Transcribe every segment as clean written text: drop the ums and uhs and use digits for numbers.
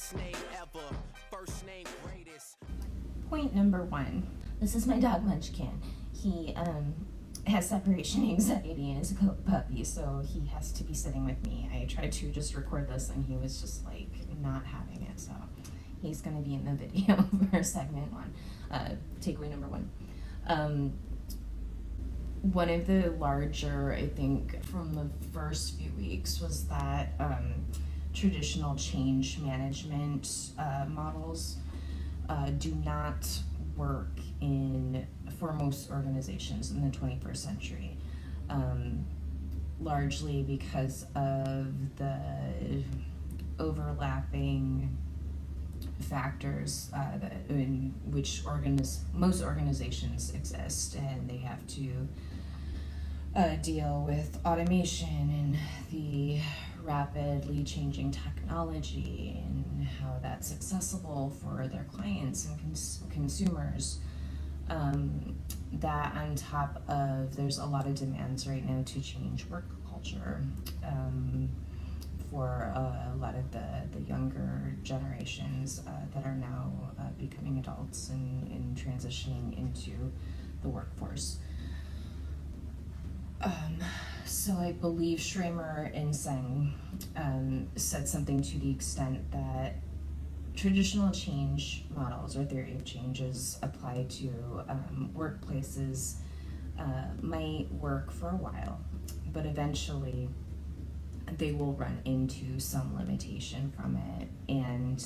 best name ever, first name greatest. Point number one. This is my dog Munchkin. He has separation anxiety and is a puppy, so he has to be sitting with me. I tried to just record this and he was just like not having it, so he's going to be in the video for segment one. Takeaway number one. One of the larger, I think, from the first few weeks was that traditional change management models do not work for most organizations in the 21st century, largely because of the overlapping factors in which most organizations exist, and they have to deal with automation and the rapidly changing technology and how that's accessible for their clients and consumers. That on top of, there's a lot of demands right now to change work culture for a lot of the younger generations that are now becoming adults and transitioning into the workforce. So I believe Schramer and Seng said something to the extent that traditional change models or theory of changes applied to workplaces might work for a while, but eventually they will run into some limitation from it. And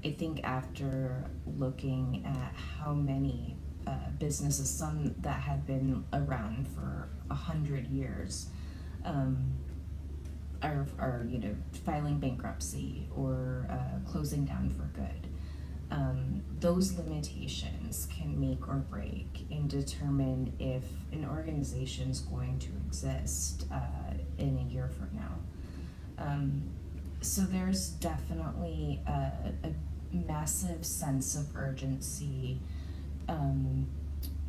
I think after looking at how many businesses, some that had been around for 100 years, are filing bankruptcy or closing down for good. Those limitations can make or break and determine if an organization is going to exist in a year from now. So there's definitely a massive sense of urgency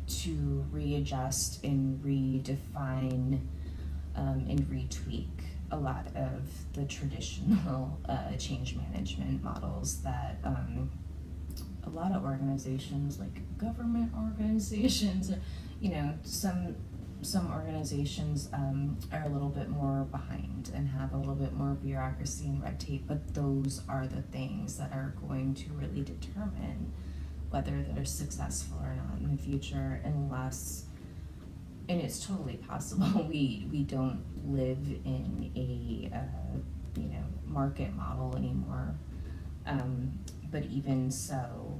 to readjust and redefine and retweak a lot of the traditional change management models that a lot of organizations, like government organizations, some organizations are a little bit more behind and have a little bit more bureaucracy and red tape, but those are the things that are going to really determine whether they're successful or not in the future, unless, and it's totally possible, we don't live in a market model anymore, but even so,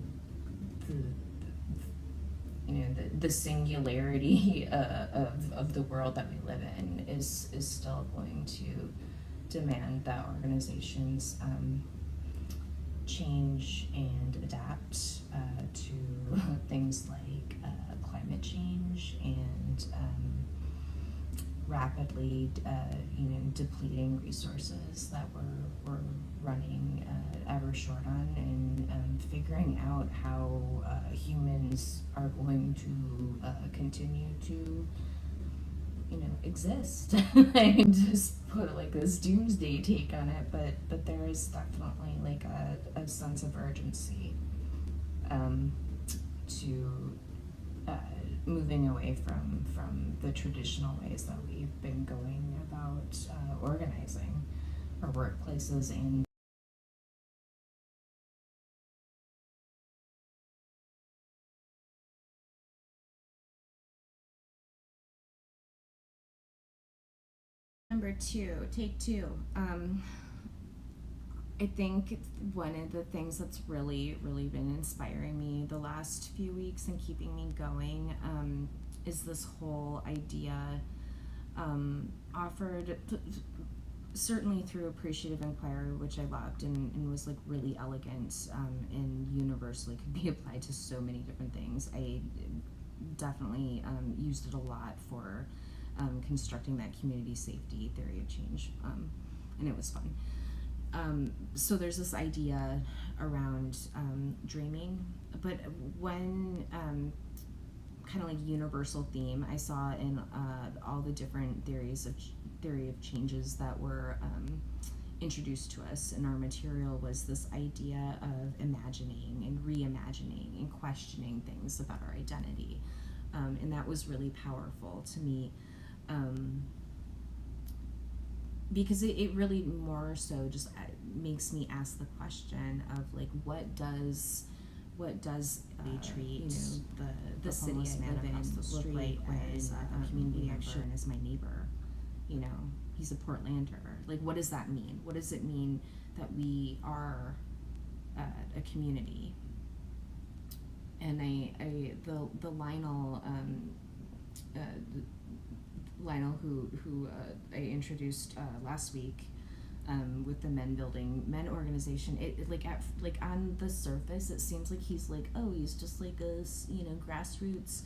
the singularity of the world that we live in is still going to demand that organizations change and adapt to things like climate change and rapidly depleting resources that we're running ever short on, and figuring out how humans are going to continue to exist. I just put like this doomsday take on it, but there is definitely like a sense of urgency to moving away from the traditional ways that we've been going about organizing our workplaces. And number two, take two. I think one of the things that's really been inspiring me the last few weeks and keeping me going is this whole idea offered certainly through Appreciative Inquiry, which I loved and was like really elegant and universally could be applied to so many different things. I definitely used it a lot for constructing that community safety theory of change, and it was fun. So there's this idea around dreaming, but one kind of like universal theme I saw in all the different theory of changes that were introduced to us in our material was this idea of imagining and reimagining and questioning things about our identity. And that was really powerful to me, because it really more so just makes me ask the question of like, what does treat the city I live in look like as a community member and as my neighbor? He's a Portlander. Like, what does that mean? What does it mean that we are a community? And the Lionel who I introduced last week with the men organization, it like on the surface it seems like he's like, oh, he's just like a grassroots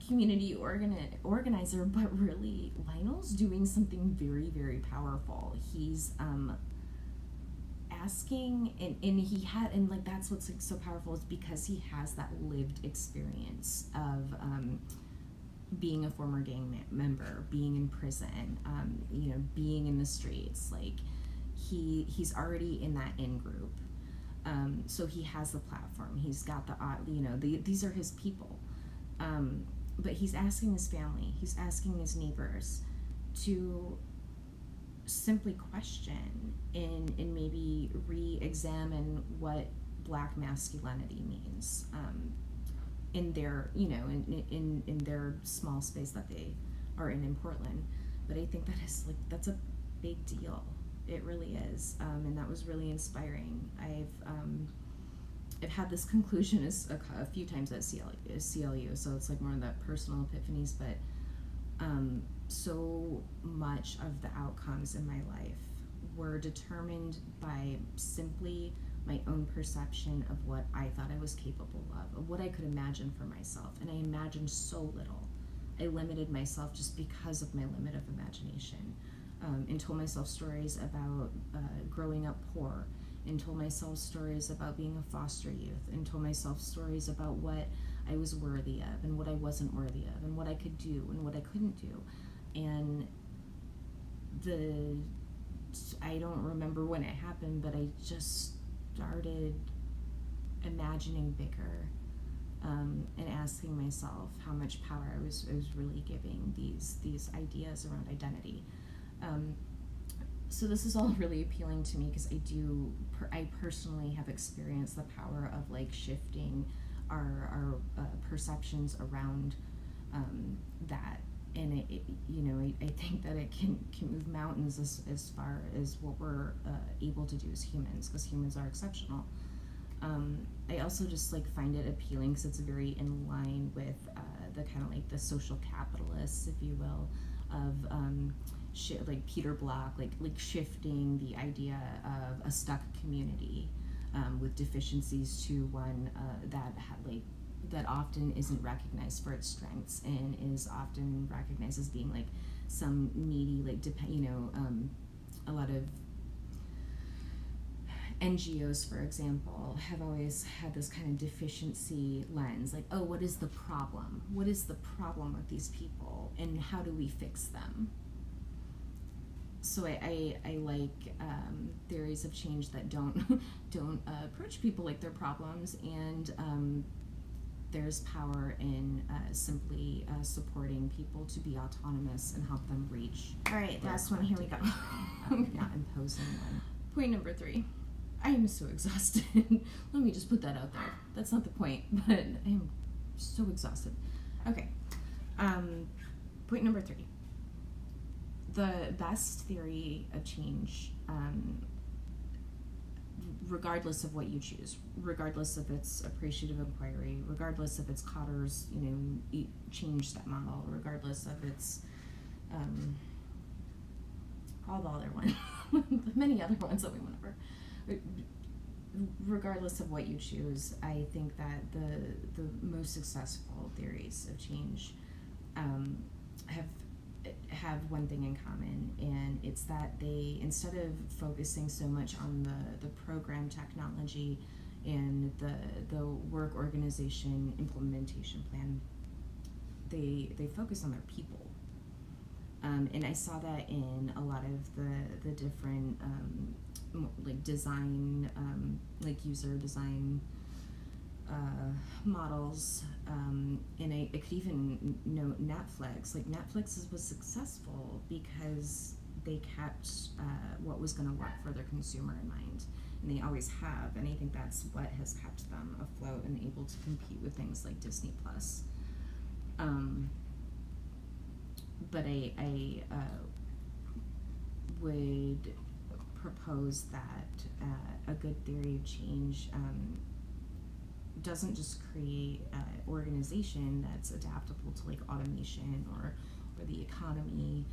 community organizer, but really Lionel's doing something very, very powerful. He's asking, and like that's what's like so powerful, is because he has that lived experience of being a former gang member, being in prison, being in the streets. Like he's already in that in group, so he has the platform. He's got these are his people. But he's asking his family, he's asking his neighbors to simply question and maybe re-examine what Black masculinity means in their, in their small space that they are in Portland. But I think that's a big deal. It really is, and that was really inspiring. I've had this conclusion a few times at CLU, so it's like more of that personal epiphanies, but so much of the outcomes in my life were determined by simply my own perception of what I thought I was capable of what I could imagine for myself, and I imagined so little. I limited myself just because of my limit of imagination, and told myself stories about growing up poor, and told myself stories about being a foster youth, and told myself stories about what I was worthy of and what I wasn't worthy of, and what I could do and what I couldn't do. And I don't remember when it happened, but I just started imagining bigger, and asking myself how much power I was really giving these ideas around identity. So this is all really appealing to me because I personally have experienced the power of like shifting our perceptions around that, and I think that it can move mountains as far as what we're able to do as humans, because humans are exceptional. I also just like find it appealing because it's very in line with the kind of like the social capitalists, if you will, of like Peter Block, like shifting the idea of a stuck community with deficiencies to one that often isn't recognized for its strengths and is often recognized as being like some needy, like a lot of NGOs, for example, have always had this kind of deficiency lens, like, oh, what is the problem? What is the problem with these people, and how do we fix them? So I like theories of change that don't approach people like they're problems, and there's power in simply supporting people to be autonomous and help them reach. All right, last one. Here we go. Not imposing one. Point number 3. I am so exhausted. Let me just put that out there. That's not the point, but I am so exhausted. Okay. Point number 3. The best theory of change, regardless of what you choose, regardless if it's appreciative inquiry, regardless if it's Cotter's, change step model, regardless of its all the other ones, many other ones that we went over. Regardless of what you choose, I think that the most successful theories of change have one thing in common, and it's that they, instead of focusing so much on the program technology and the work organization implementation plan, they focus on their people. And I saw that in a lot of the different like design, like user design models, and I could even note Netflix. Like Netflix was successful because they kept what was going to work for their consumer in mind, and they always have. And I think that's what has kept them afloat and able to compete with things like Disney Plus. But I would propose that a good theory of change doesn't just create an organization that's adaptable to like automation or the economy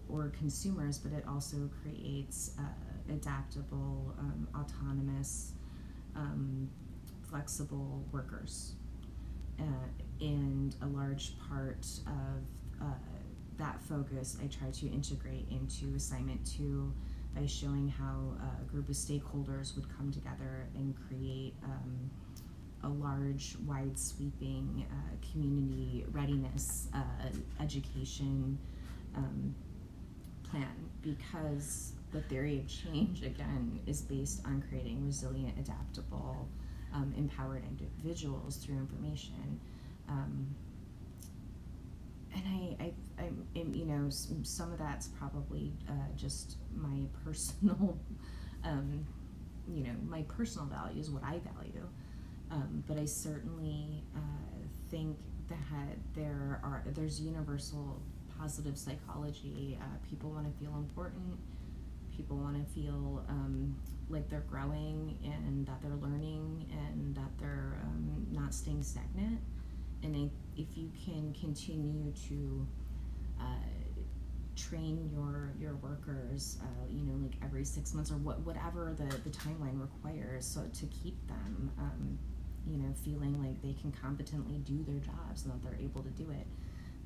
or consumers, but it also creates adaptable, autonomous, flexible workers. And a large part of that focus I try to integrate into assignment 2 by showing how a group of stakeholders would come together and create a large, wide sweeping community readiness education plan, because the theory of change, again, is based on creating resilient, adaptable, empowered individuals through information. And you know, some of that's probably just my personal, you know, my personal values, what I value. But I certainly think that there's universal positive psychology. People want to feel important. People want to feel like they're growing and that they're learning and that they're not staying stagnant. And if you can continue to train your workers, you know, like every 6 months or whatever the timeline requires, so to keep them, you know, feeling like they can competently do their jobs and that they're able to do it,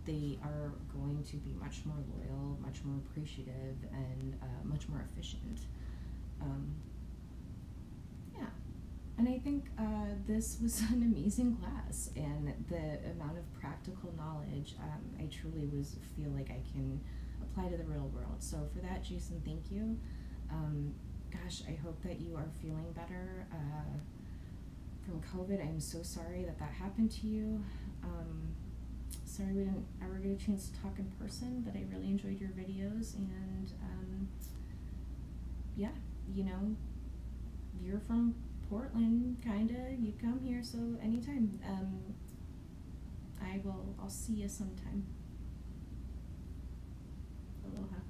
they are going to be much more loyal, much more appreciative, and much more efficient. Yeah. And I think this was an amazing class, and the amount of practical knowledge I truly feel like I can apply to the real world. So for that, Jason, thank you. Gosh, I hope that you are feeling better from COVID. I'm so sorry that happened to you. Sorry we didn't ever get a chance to talk in person, but I really enjoyed your videos, and yeah, you know, you're from Portland, kinda. You come here, so anytime. I'll see you sometime. Aloha.